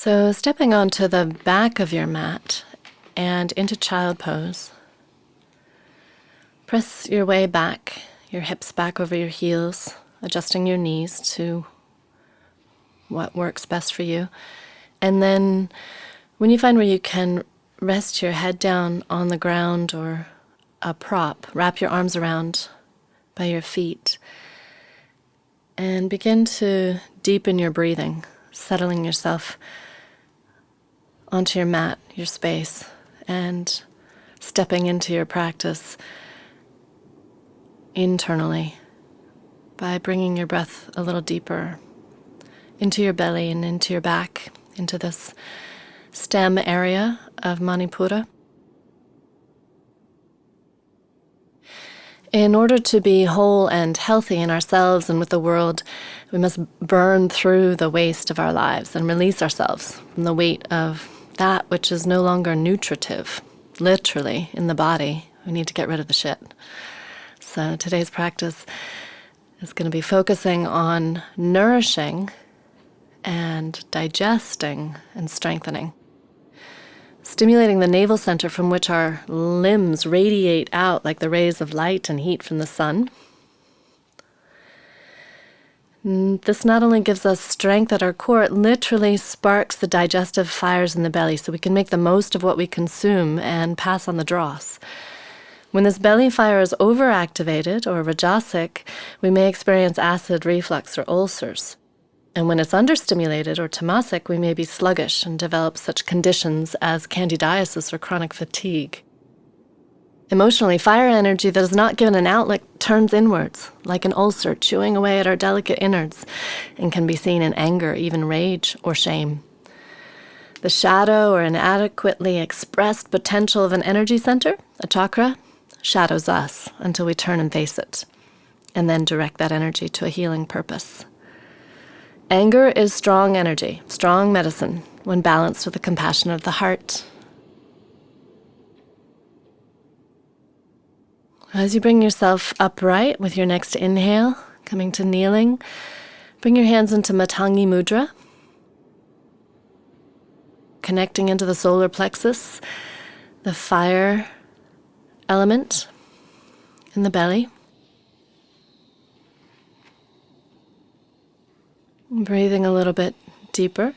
So stepping onto the back of your mat and into child pose. Press your way back, your hips back over your heels, adjusting your knees to what works best for you. And then when you find where you can rest your head down on the ground or a prop, wrap your arms around by your feet and begin to deepen your breathing, settling yourself onto your mat, your space, and stepping into your practice internally by bringing your breath a little deeper into your belly and into your back, into this stem area of Manipura. In order to be whole and healthy in ourselves and with the world, we must burn through the waste of our lives and release ourselves from the weight of that which is no longer nutritive, literally, in the body. We need to get rid of the shit. So today's practice is going to be focusing on nourishing and digesting and strengthening. Stimulating the navel center from which our limbs radiate out like the rays of light and heat from the sun. This not only gives us strength at our core, it literally sparks the digestive fires in the belly so we can make the most of what we consume and pass on the dross. When this belly fire is overactivated or rajasic, we may experience acid reflux or ulcers. And when it's understimulated or tamasic, we may be sluggish and develop such conditions as candidiasis or chronic fatigue. Emotionally, fire energy that is not given an outlet turns inwards, like an ulcer chewing away at our delicate innards, and can be seen in anger, even rage or shame. The shadow or inadequately expressed potential of an energy center, a chakra, shadows us until we turn and face it, and then direct that energy to a healing purpose. Anger is strong energy, strong medicine, when balanced with the compassion of the heart. As you bring yourself upright with your next inhale, coming to kneeling, bring your hands into Matangi Mudra, connecting into the solar plexus, the fire element in the belly. Breathing a little bit deeper.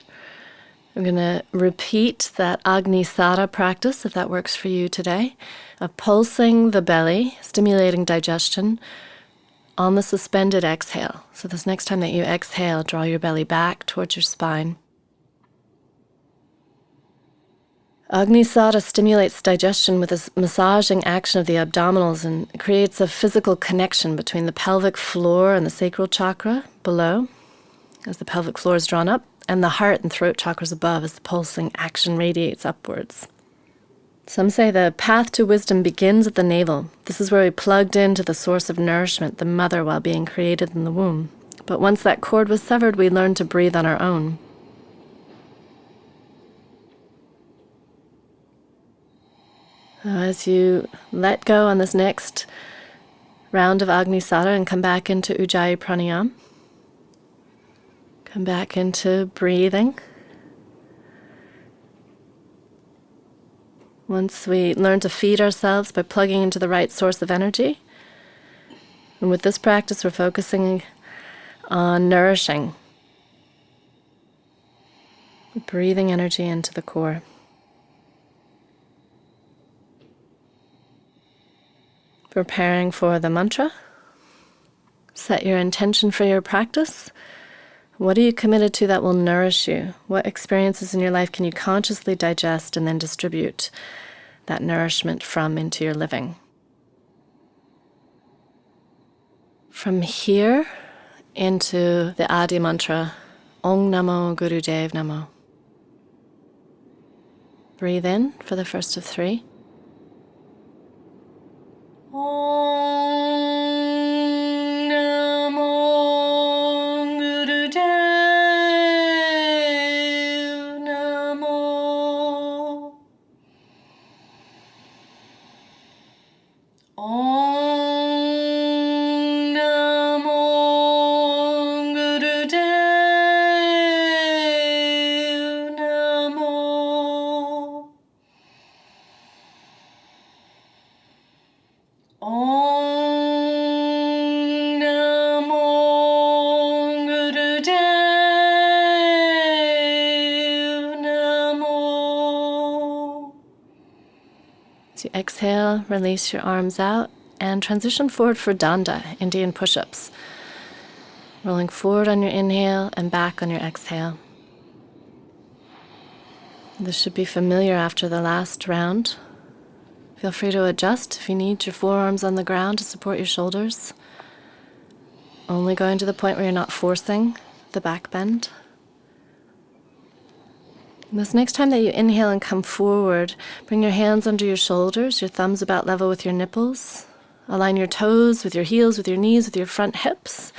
I'm going to repeat that Agnisara practice, if that works for you today, of pulsing the belly, stimulating digestion on the suspended exhale. So this next time that you exhale, draw your belly back towards your spine. Agnisara stimulates digestion with this massaging action of the abdominals and creates a physical connection between the pelvic floor and the sacral chakra below, as the pelvic floor is drawn up, and the heart and throat chakras above as the pulsing action radiates upwards. Some say the path to wisdom begins at the navel. This is where we plugged into the source of nourishment, the mother, while being created in the womb. But once that cord was severed, we learned to breathe on our own. As you let go on this next round of Agnisara and come back into Ujjayi Pranayama, come back into breathing. Once we learn to feed ourselves by plugging into the right source of energy, and with this practice we're focusing on nourishing, breathing energy into the core. Preparing for the mantra. Set your intention for your practice. What are you committed to that will nourish you? What experiences in your life can you consciously digest and then distribute that nourishment from into your living? From here into the Adi mantra, Om Namo Gurudev Namo. Breathe in for the first of 3. Om Namo Gurudev Namo. As you exhale, release your arms out and transition forward for Danda, Indian push-ups. Rolling forward on your inhale and back on your exhale. This should be familiar after the last round. Feel free to adjust if you need your forearms on the ground to support your shoulders. Only going to the point where you're not forcing the back bend. And this next time that you inhale and come forward, bring your hands under your shoulders, your thumbs about level with your nipples. Align your toes with your heels, with your knees, with your front hips.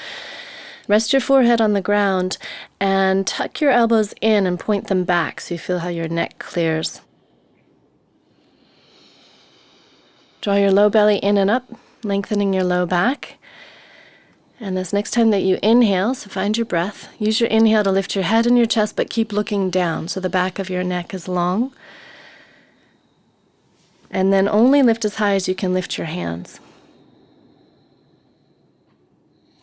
Rest your forehead on the ground and tuck your elbows in and point them back so you feel how your neck clears. Draw your low belly in and up, lengthening your low back. And this next time that you inhale, so find your breath, use your inhale to lift your head and your chest, but keep looking down so the back of your neck is long. And then only lift as high as you can lift your hands.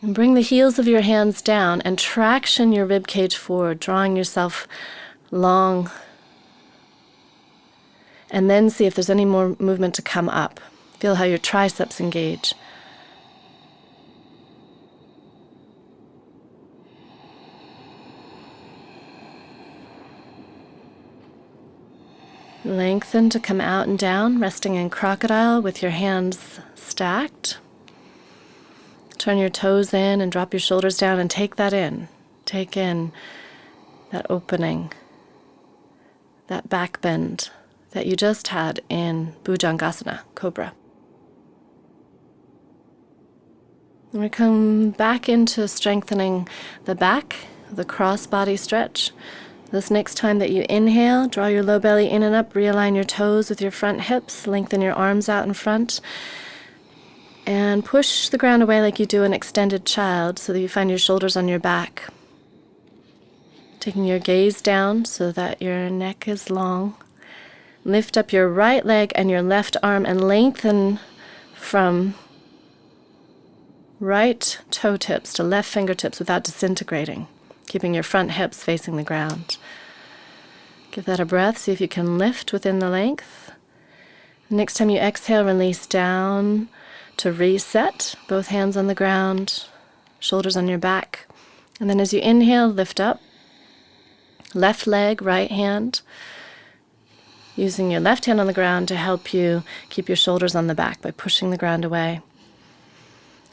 And bring the heels of your hands down and traction your rib cage forward, drawing yourself long. And then see if there's any more movement to come up. Feel how your triceps engage. Lengthen to come out and down, resting in crocodile with your hands stacked. Turn your toes in and drop your shoulders down and take that in. Take in that opening, that back bend that you just had in Bhujangasana, Cobra. And we come back into strengthening the back, the cross body stretch. This next time that you inhale, draw your low belly in and up, realign your toes with your front hips, lengthen your arms out in front. And push the ground away like you do an extended child so that you find your shoulders on your back. Taking your gaze down so that your neck is long. Lift up your right leg and your left arm and lengthen from right toe tips to left fingertips without disintegrating, keeping your front hips facing the ground. Give that a breath. See if you can lift within the length. Next time you exhale, release down to reset, both hands on the ground, shoulders on your back. And then as you inhale, lift up. Left leg, right hand. Using your left hand on the ground to help you keep your shoulders on the back by pushing the ground away.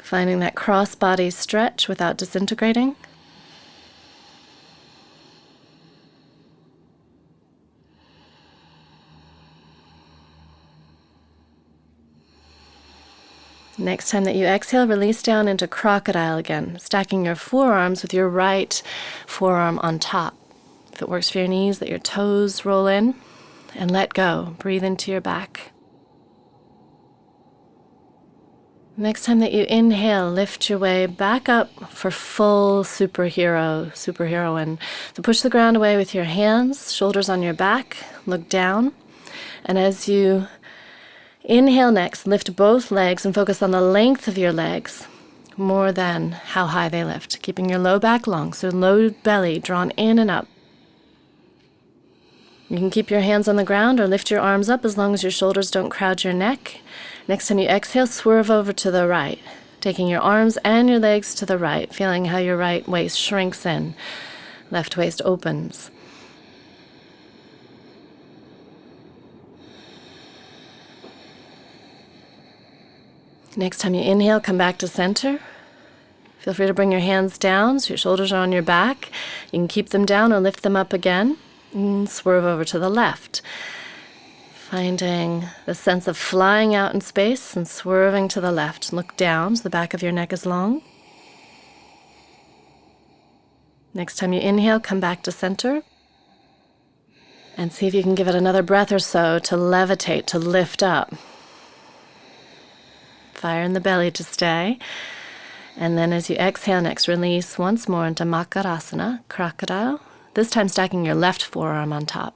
Finding that cross body stretch without disintegrating. Next time that you exhale, release down into crocodile again, stacking your forearms with your right forearm on top. If it works for your knees, let your toes roll in and let go. Breathe into your back. Next time that you inhale, lift your way back up for full superheroine. So push the ground away with your hands, shoulders on your back, look down. And as you inhale next, lift both legs and focus on the length of your legs more than how high they lift, keeping your low back long, so low belly drawn in and up. You can keep your hands on the ground or lift your arms up as long as your shoulders don't crowd your neck. Next time you exhale, swerve over to the right, taking your arms and your legs to the right, feeling how your right waist shrinks in, left waist opens. Next time you inhale, come back to center. Feel free to bring your hands down so your shoulders are on your back. You can keep them down or lift them up again. And swerve over to the left. Finding the sense of flying out in space and swerving to the left. Look down so the back of your neck is long. Next time you inhale, come back to center. And see if you can give it another breath or so to levitate, to lift up. Fire in the belly to stay. And then as you exhale next, release once more into Makarasana, crocodile. This time stacking your left forearm on top.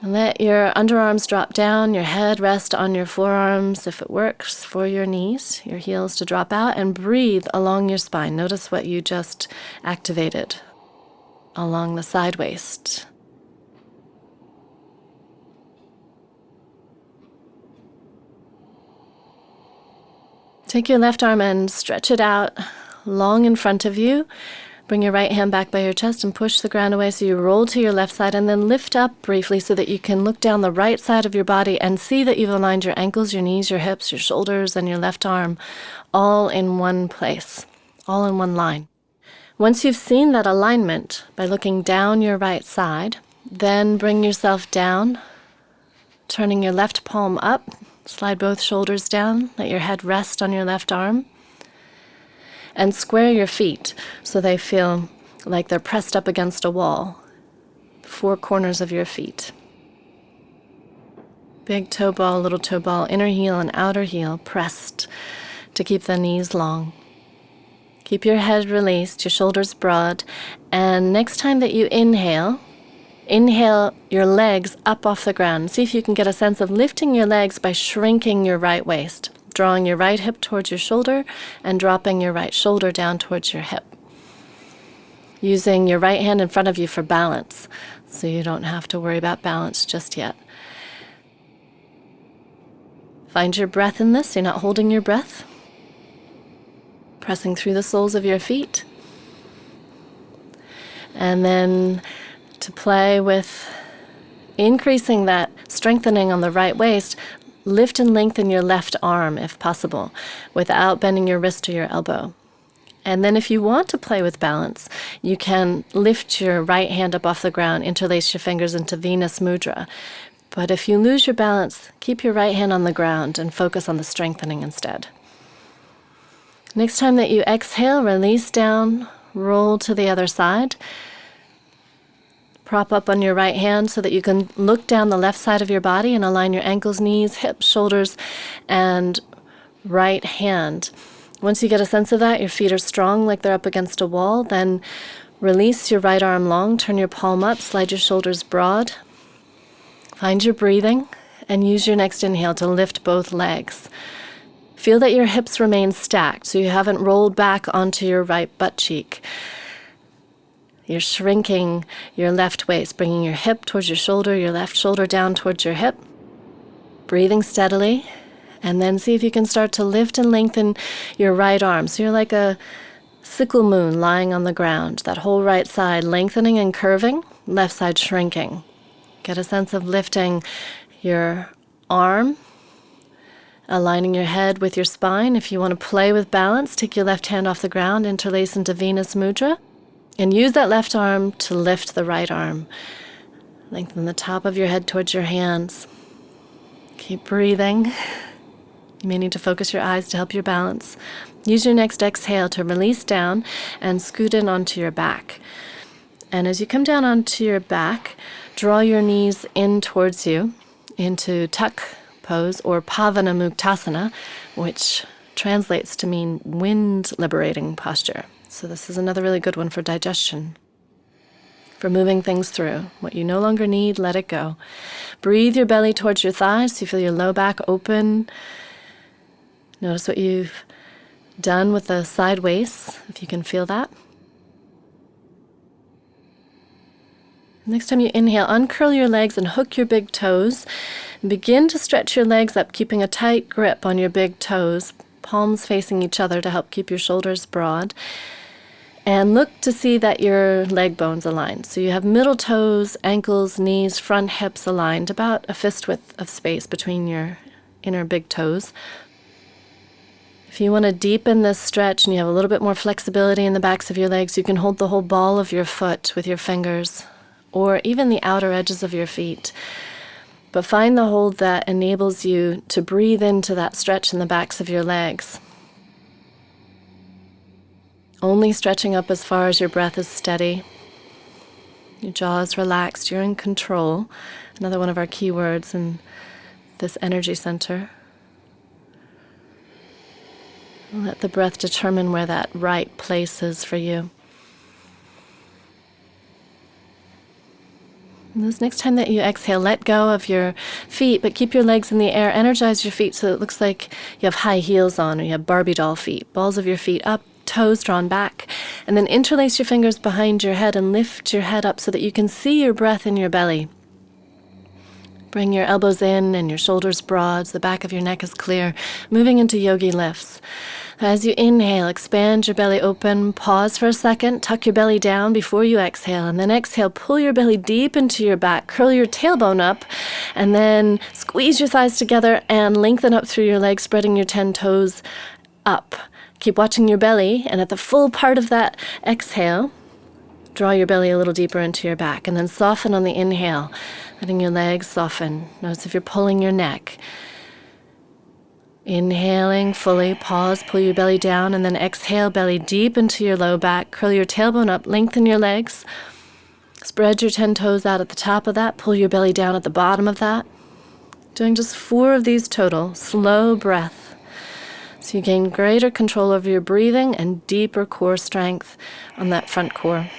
And let your underarms drop down, your head rest on your forearms if it works for your knees, your heels to drop out, and breathe along your spine. Notice what you just activated along the side waist. Take your left arm and stretch it out long in front of you. Bring your right hand back by your chest and push the ground away so you roll to your left side, and then lift up briefly so that you can look down the right side of your body and see that you've aligned your ankles, your knees, your hips, your shoulders, and your left arm all in one place, all in one line. Once you've seen that alignment by looking down your right side, then bring yourself down, turning your left palm up, slide both shoulders down, let your head rest on your left arm. And square your feet so they feel like they're pressed up against a wall. 4 corners of your feet. Big toe ball, little toe ball, inner heel and outer heel pressed to keep the knees long. Keep your head released, your shoulders broad, and next time that you inhale your legs up off the ground. See if you can get a sense of lifting your legs by shrinking your right waist. Drawing your right hip towards your shoulder and dropping your right shoulder down towards your hip. Using your right hand in front of you for balance, so you don't have to worry about balance just yet. Find your breath in this, you're not holding your breath. Pressing through the soles of your feet. And then to play with increasing that strengthening on the right waist, lift and lengthen your left arm if possible, without bending your wrist or your elbow. And then if you want to play with balance, you can lift your right hand up off the ground, interlace your fingers into Venus Mudra. But if you lose your balance, keep your right hand on the ground and focus on the strengthening instead. Next time that you exhale, release down, roll to the other side. Prop up on your right hand so that you can look down the left side of your body and align your ankles, knees, hips, shoulders, and right hand. Once you get a sense of that, your feet are strong like they're up against a wall, then release your right arm long, turn your palm up, slide your shoulders broad. Find your breathing and use your next inhale to lift both legs. Feel that your hips remain stacked so you haven't rolled back onto your right butt cheek. You're shrinking your left waist, bringing your hip towards your shoulder, your left shoulder down towards your hip. Breathing steadily, and then see if you can start to lift and lengthen your right arm. So you're like a sickle moon lying on the ground, that whole right side lengthening and curving, left side shrinking. Get a sense of lifting your arm, aligning your head with your spine. If you want to play with balance, take your left hand off the ground, interlace into Venus Mudra. And use that left arm to lift the right arm. Lengthen the top of your head towards your hands. Keep breathing. You may need to focus your eyes to help your balance. Use your next exhale to release down and scoot in onto your back. And as you come down onto your back, draw your knees in towards you into tuck pose or Pavana Muktasana, which translates to mean wind liberating posture. So this is another really good one for digestion, for moving things through. What you no longer need, let it go. Breathe your belly towards your thighs so you feel your low back open. Notice what you've done with the side waist, if you can feel that. Next time you inhale, uncurl your legs and hook your big toes. Begin to stretch your legs up, keeping a tight grip on your big toes, palms facing each other to help keep your shoulders broad. And look to see that your leg bones align. So you have middle toes, ankles, knees, front hips aligned, about a fist width of space between your inner big toes. If you want to deepen this stretch and you have a little bit more flexibility in the backs of your legs, you can hold the whole ball of your foot with your fingers, or even the outer edges of your feet. But find the hold that enables you to breathe into that stretch in the backs of your legs. Only stretching up as far as your breath is steady. Your jaw is relaxed, you're in control. Another one of our key words in this energy center. Let the breath determine where that right place is for you. And this next time that you exhale, let go of your feet, but keep your legs in the air. Energize your feet so it looks like you have high heels on or you have Barbie doll feet. Balls of your feet up, toes drawn back. And then interlace your fingers behind your head and lift your head up so that you can see your breath in your belly. Bring your elbows in and your shoulders broad so the back of your neck is clear, moving into yogi lifts. As you inhale, expand your belly open, pause for a second, tuck your belly down before you exhale, and then exhale, pull your belly deep into your back, curl your tailbone up, and then squeeze your thighs together and lengthen up through your legs, spreading your 10 toes up. Keep watching your belly, and at the full part of that exhale, draw your belly a little deeper into your back, and then soften on the inhale, letting your legs soften. Notice if you're pulling your neck. Inhaling fully, pause, pull your belly down, and then exhale, belly deep into your low back. Curl your tailbone up, lengthen your legs. Spread your 10 toes out at the top of that. Pull your belly down at the bottom of that. Doing just 4 of these total. Slow breath. So you gain greater control over your breathing and deeper core strength on that front core.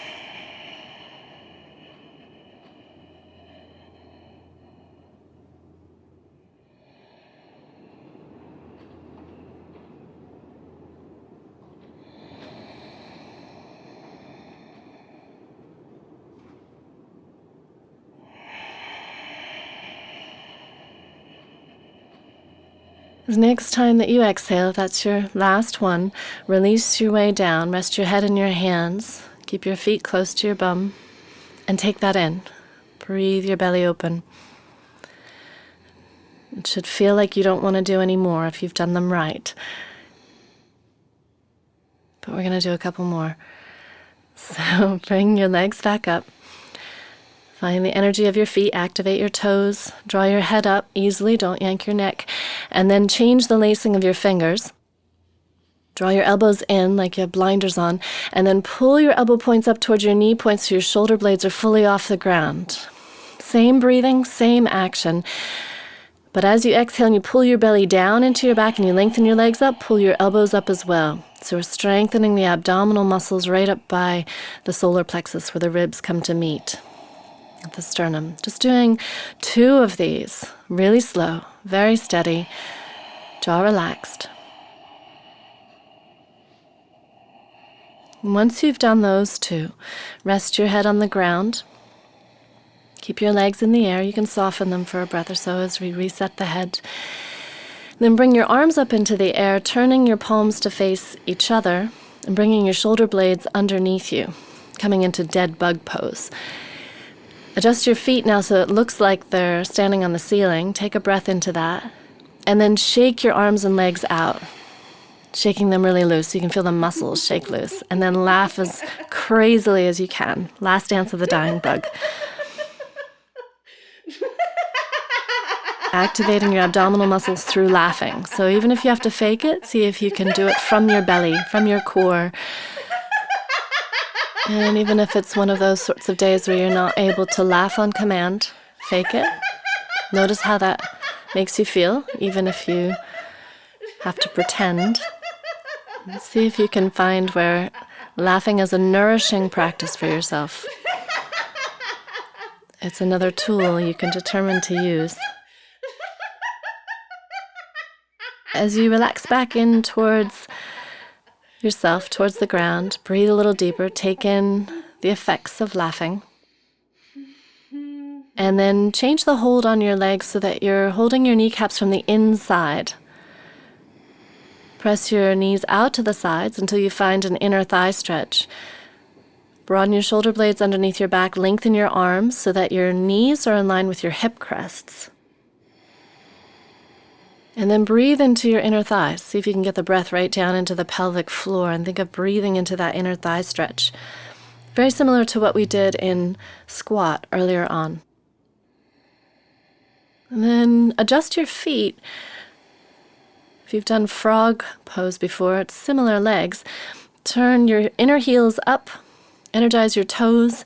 The next time that you exhale, if that's your last one, release your way down, rest your head in your hands, keep your feet close to your bum, and take that in. Breathe your belly open. It should feel like you don't want to do any more if you've done them right. But we're going to do a couple more. So bring your legs back up. Find the energy of your feet, activate your toes, draw your head up easily, don't yank your neck, and then change the lacing of your fingers. Draw your elbows in like you have blinders on, and then pull your elbow points up towards your knee points so your shoulder blades are fully off the ground. Same breathing, same action. But as you exhale and you pull your belly down into your back and you lengthen your legs up, pull your elbows up as well. So we're strengthening the abdominal muscles right up by the solar plexus where the ribs come to meet. At the sternum. Just doing 2 of these, really slow, very steady, jaw relaxed. And once you've done those 2, rest your head on the ground. Keep your legs in the air. You can soften them for a breath or so as we reset the head. Then bring your arms up into the air, turning your palms to face each other and bringing your shoulder blades underneath you, coming into dead bug pose. Adjust your feet now so it looks like they're standing on the ceiling. Take a breath into that. And then shake your arms and legs out, shaking them really loose so you can feel the muscles shake loose. And then laugh as crazily as you can. Last dance of the dying bug. Activating your abdominal muscles through laughing. So even if you have to fake it, see if you can do it from your belly, from your core. And even if it's one of those sorts of days where you're not able to laugh on command, fake it. Notice how that makes you feel, even if you have to pretend. And see if you can find where laughing is a nourishing practice for yourself. It's another tool you can determine to use. As you relax back in towards yourself, towards the ground, breathe a little deeper, take in the effects of laughing. And then change the hold on your legs so that you're holding your kneecaps from the inside. Press your knees out to the sides until you find an inner thigh stretch. Broaden your shoulder blades underneath your back, lengthen your arms so that your knees are in line with your hip crests. And then breathe into your inner thighs. See if you can get the breath right down into the pelvic floor and think of breathing into that inner thigh stretch. Very similar to what we did in squat earlier on. And then adjust your feet. If you've done frog pose before, it's similar legs. Turn your inner heels up, energize your toes.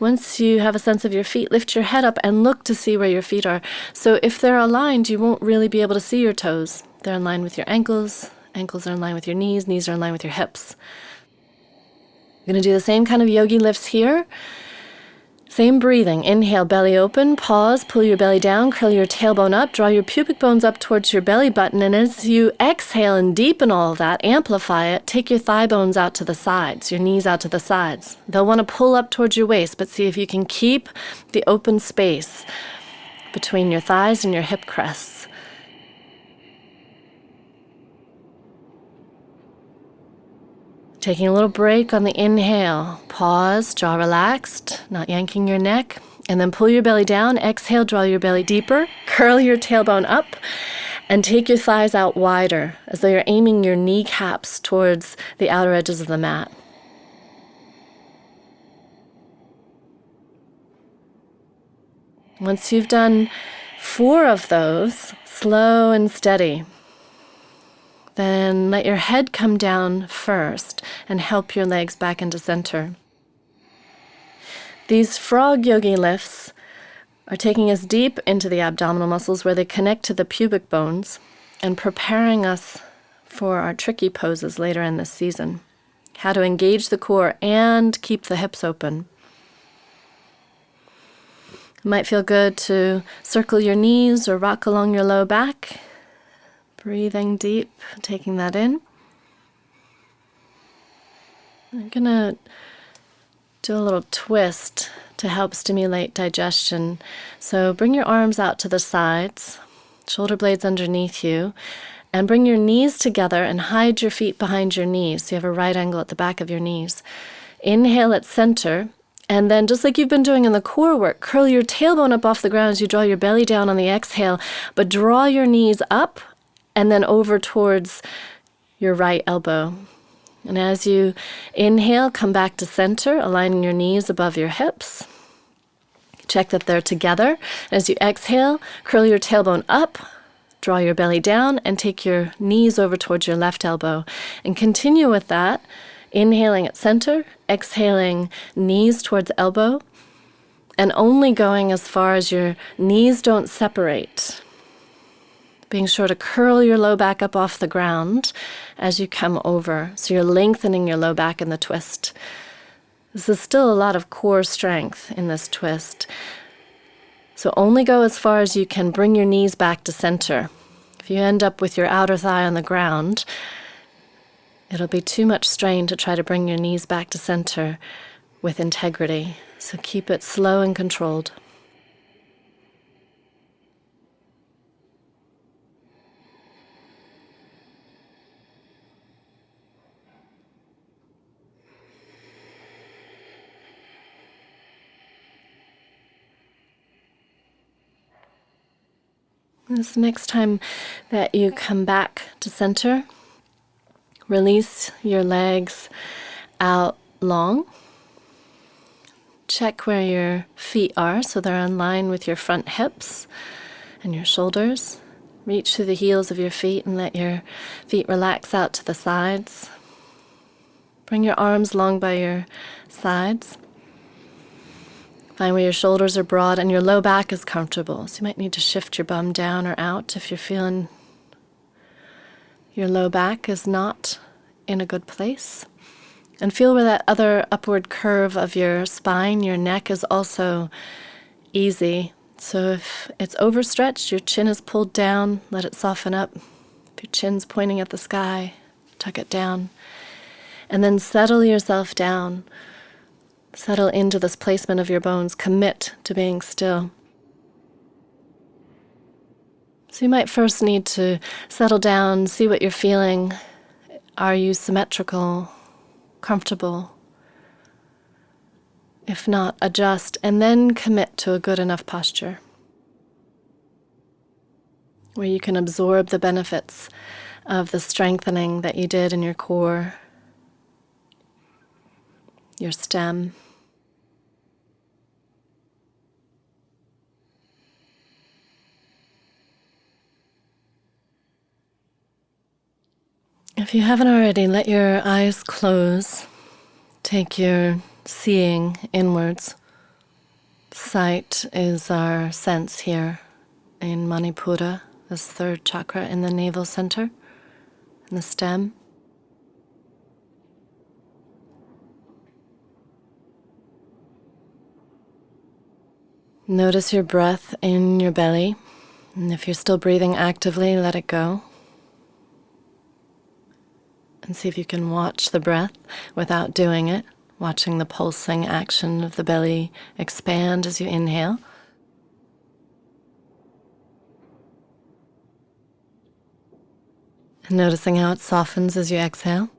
Once you have a sense of your feet, lift your head up and look to see where your feet are. So if they're aligned, you won't really be able to see your toes. They're in line with your ankles. Ankles are in line with your knees are in line with your hips. You're going to do the same kind of yogi lifts here. Same breathing. Inhale, belly open, pause, pull your belly down, curl your tailbone up, draw your pubic bones up towards your belly button, and as you exhale and deepen all of that, amplify it, take your thigh bones out to the sides, your knees out to the sides. They'll want to pull up towards your waist, but see if you can keep the open space between your thighs and your hip crests. Taking a little break on the inhale. Pause, jaw relaxed, not yanking your neck. And then pull your belly down. Exhale, draw your belly deeper. Curl your tailbone up. And take your thighs out wider, as though you're aiming your kneecaps towards the outer edges of the mat. Once you've done 4 of those, slow and steady, then let your head come down first and help your legs back into center. These frog yogi lifts are taking us deep into the abdominal muscles where they connect to the pubic bones and preparing us for our tricky poses later in this season. How to engage the core and keep the hips open. It might feel good to circle your knees or rock along your low back. Breathing deep, taking that in. I'm going to do a little twist to help stimulate digestion. So bring your arms out to the sides, shoulder blades underneath you, and bring your knees together and hide your feet behind your knees so you have a right angle at the back of your knees. Inhale at center, and then just like you've been doing in the core work, curl your tailbone up off the ground as you draw your belly down on the exhale, but draw your knees up and then over towards your right elbow. And as you inhale, come back to center, aligning your knees above your hips. Check that they're together. As you exhale, curl your tailbone up, draw your belly down, and take your knees over towards your left elbow. And continue with that, inhaling at center, exhaling knees towards elbow, and only going as far as your knees don't separate. Being sure to curl your low back up off the ground as you come over. So you're lengthening your low back in the twist. This is still a lot of core strength in this twist. So only go as far as you can. Bring your knees back to center. If you end up with your outer thigh on the ground, it'll be too much strain to try to bring your knees back to center with integrity. So keep it slow and controlled. This next time that you come back to center, release your legs out long. Check where your feet are so they're in line with your front hips and your shoulders. Reach through the heels of your feet and let your feet relax out to the sides. Bring your arms long by your sides. Find where your shoulders are broad and your low back is comfortable. So you might need to shift your bum down or out if you're feeling your low back is not in a good place. And feel where that other upward curve of your spine, your neck is also easy. So if it's overstretched, your chin is pulled down, let it soften up. If your chin's pointing at the sky, tuck it down. And then settle yourself down. Settle into this placement of your bones. Commit to being still. So you might first need to settle down, see what you're feeling. Are you symmetrical, comfortable? If not, adjust, and then commit to a good enough posture where you can absorb the benefits of the strengthening that you did in your core, your stem. If you haven't already, let your eyes close. Take your seeing inwards. Sight is our sense here in Manipura, this third chakra in the navel center, in the stem. Notice your breath in your belly. And if you're still breathing actively, let it go. And see if you can watch the breath without doing it, watching the pulsing action of the belly expand as you inhale. And noticing how it softens as you exhale.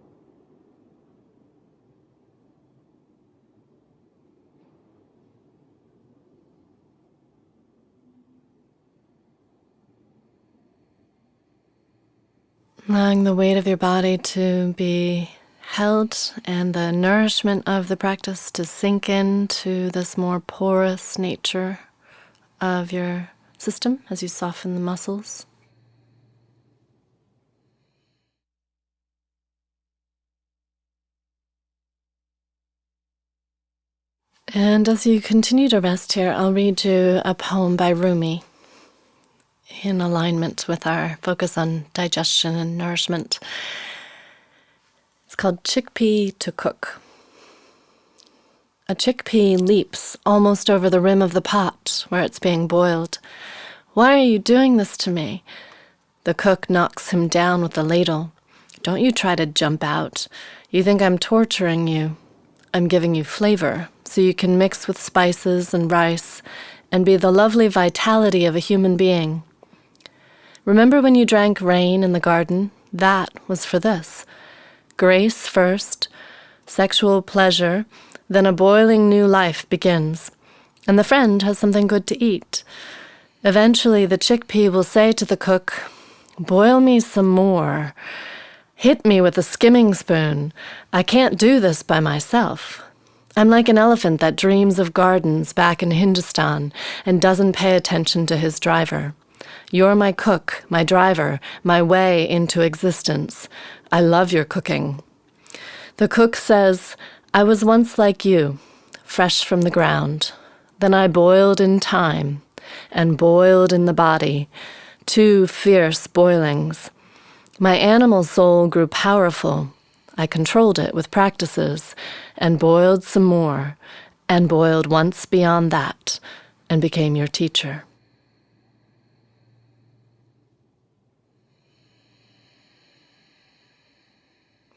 Allowing the weight of your body to be held and the nourishment of the practice to sink into this more porous nature of your system as you soften the muscles. And as you continue to rest here, I'll read you a poem by Rumi in alignment with our focus on digestion and nourishment. It's called Chickpea to Cook. A chickpea leaps almost over the rim of the pot where it's being boiled. Why are you doing this to me? The cook knocks him down with the ladle. Don't you try to jump out. You think I'm torturing you. I'm giving you flavor so you can mix with spices and rice and be the lovely vitality of a human being. Remember when you drank rain in the garden? That was for this. Grace first, sexual pleasure, then a boiling new life begins, and the friend has something good to eat. Eventually the chickpea will say to the cook, boil me some more. Hit me with a skimming spoon. I can't do this by myself. I'm like an elephant that dreams of gardens back in Hindustan and doesn't pay attention to his driver. You're my cook, my driver, my way into existence. I love your cooking. The cook says, I was once like you, fresh from the ground. Then I boiled in time and boiled in the body, 2 fierce boilings. My animal soul grew powerful. I controlled it with practices and boiled some more and boiled once beyond that and became your teacher.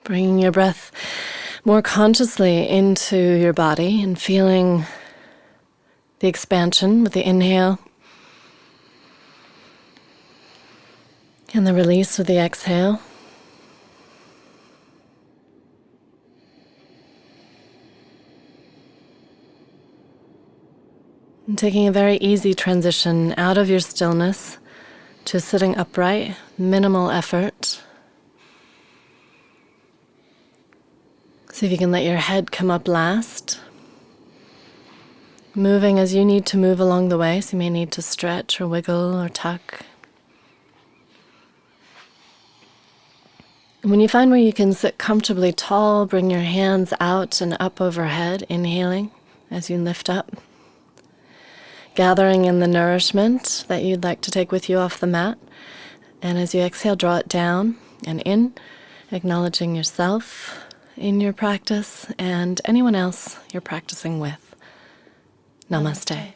Bringing your breath more consciously into your body and feeling the expansion with the inhale and the release with the exhale. And taking a very easy transition out of your stillness to sitting upright, minimal effort. See if you can let your head come up last. Moving as you need to move along the way, so you may need to stretch or wiggle or tuck. And when you find where you can sit comfortably tall, bring your hands out and up overhead, inhaling as you lift up. Gathering in the nourishment that you'd like to take with you off the mat. And as you exhale, draw it down and in, acknowledging yourself in your practice and anyone else you're practicing with. Namaste.